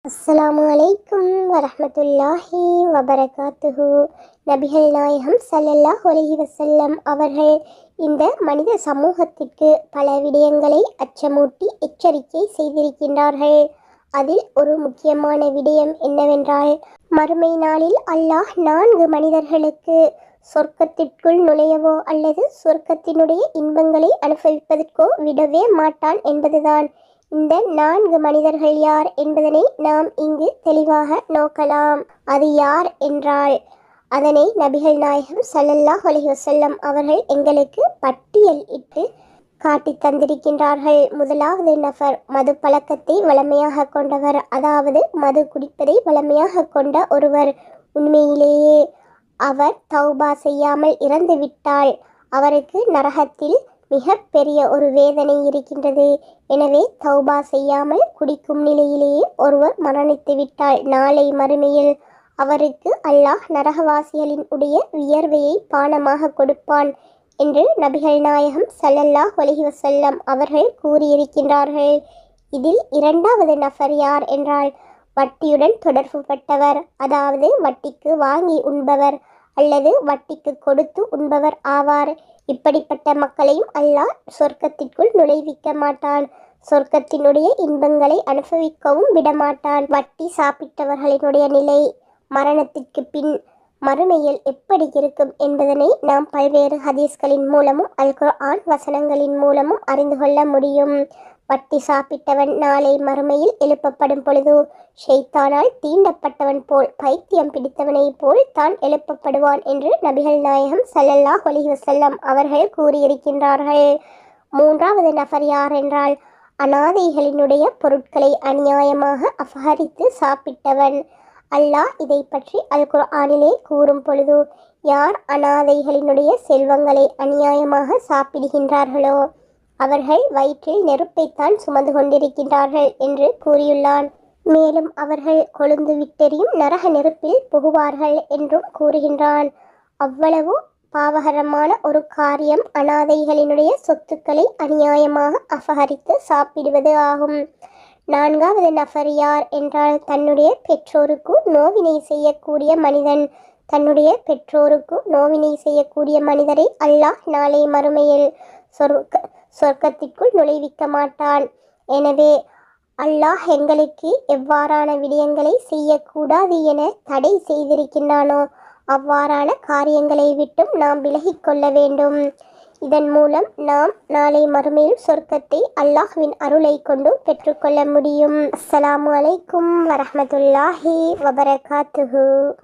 அஸ்ஸலாமு அலைக்கும் வரஹ்மத்துல்லாஹி வபரகாத்துஹு. நபிகள் நாயகம் ஸல்லல்லாஹு அலைஹி வஸல்லம் அவர்கள் இந்த மனித சமூகத்திற்கு பல விடயங்களை அச்சமூட்டி எச்சரிக்கை செய்திருக்கின்றார்கள். அதில் ஒரு முக்கியமான விடயம் என்னவென்றால், மறுமை நாளில் அல்லாஹ் 4 மனிதர்களுக்கு சொர்க்கத்திற்குள் நுழையவோ அல்லது சொர்க்கத்தினுடைய இன்பங்களை அனுபவிப்பதற்கோ விடவே மாட்டான் என்பதுதான். இந்த 4 மனிதர்கள் யார் என்பதனை நாம் இங்கு தெளிவாக நோக்கலாம். அது யார் என்றால், அதனை நபிகள் நாயகம் ஸல்லல்லாஹு அலைஹி வஸல்லம் அவர்கள் எங்களுக்கு பட்டியல் இட்டு காட்டி தந்திருக்கின்றார்கள். முதலாவது நபர் மது பழக்கத்தை வளமையாக கொண்டவர், அதாவது மது குடிப்பதை வளமையாக கொண்ட ஒருவர். உண்மையிலேயே அவர் தௌபா செய்யாமல் இறந்து விட்டால் அவருக்கு நரகத்தில் மிக பெரிய ஒரு வேதனை இருக்கின்றது. எனவே தௌபா செய்யாமல் குடிக்கும் நிலையிலேயே ஒருவர் மரணித்து விட்டால் நாளை மறுமையில் அவருக்கு அல்லாஹ் நரகவாசிகளின் உடைய வியர்வையை பானமாக கொடுப்பான் என்று நபிகள் நாயகம் ஸல்லல்லாஹு அலைஹி வஸல்லம் அவர்கள் கூறியிருக்கின்றார்கள். இதில் இரண்டாவது நபர் யார் என்றால், வட்டியுடன் தொடர்புபட்டவர், அதாவது வட்டிக்கு வாங்கி உண்பவர் அல்லது வட்டிக்கு கொடுத்து உண்பவர் ஆவார். இப்படிப்பட்ட மக்களையும் அல்லாஹ் சொர்க்கத்திற்குள் நுழைவிக்க மாட்டான், சொர்க்கத்தினுடைய இன்பங்களை அனுபவிக்கவும் விடமாட்டான். வட்டி சாப்பிட்டவர்களினுடைய நிலை மரணத்திற்கு பின் மறுமையில் எப்படி இருக்கும் என்பதனை நாம் பல்வேறு ஹதீஸ்களின் மூலமும் அல் குர்ஆன் வசனங்களின் மூலமும் அறிந்து கொள்ள முடியும். வட்டி சாப்பிட்டவன் நாளை மறுமையில் எழுப்பப்படும் பொழுது ஷைத்தானால் தீண்டப்பட்டவன் போல், பைத்தியம் பிடித்தவனை போல் தான் எழுப்பப்படுவான் என்று நபிகள் நாயகம் ஸல்லல்லாஹு அலைஹி வஸல்லம் அவர்கள் கூறியிருக்கின்றார்கள். மூன்றாவது நபர் யார் என்றால், அனாதைகளினுடைய பொருட்களை அநியாயமாக அபகரித்து சாப்பிட்டவன். அல்லாஹ் இதை பற்றி அல் குர்ஆனிலே கூறும் பொழுது, யார் அனாதைகளினுடைய செல்வங்களை அநியாயமாக சாப்பிடுகின்றார்களோ அவர்கள் வயிற்றில் நெருப்பைத்தான் சுமந்து கொண்டிருக்கின்றார்கள் என்று கூறியுள்ளான். மேலும் அவர்கள் கொழுந்து விட்டெறியும் நரக நெருப்பில் புகுவார்கள் என்றும் கூறுகின்றான். அவ்வளவு பாவகரமான ஒரு காரியம் அனாதைகளினுடைய சொத்துக்களை அநியாயமாக அபகரித்து சாப்பிடுவது ஆகும். நான்காவது நபர் யார் என்றால், தன்னுடைய பெற்றோருக்கு நோவினை செய்யக்கூடிய மனிதன். தன்னுடைய பெற்றோருக்கு நோவினை செய்யக்கூடிய மனிதரை அல்லாஹ் நாளை மறுமையில் சொர்க்கத்திற்குள் நுழைவிக்க மாட்டான். எனவே அல்லாஹ் எங்களுக்கு எவ்வாறான விடயங்களை செய்யக்கூடாது என தடை செய்திருக்கின்றானோ அவ்வாறான காரியங்களை விட்டும் நாம் விலகிக்கொள்ள வேண்டும். இதன் மூலம் நாம் நாளை மறுமையில் சொர்க்கத்தை அல்லாஹ்வின் அருளை கொண்டு பெற்றுக்கொள்ள முடியும். அஸ்ஸலாமு அலைக்கும் வரஹ்மத்துல்லாஹி வபரகாத்துஹு.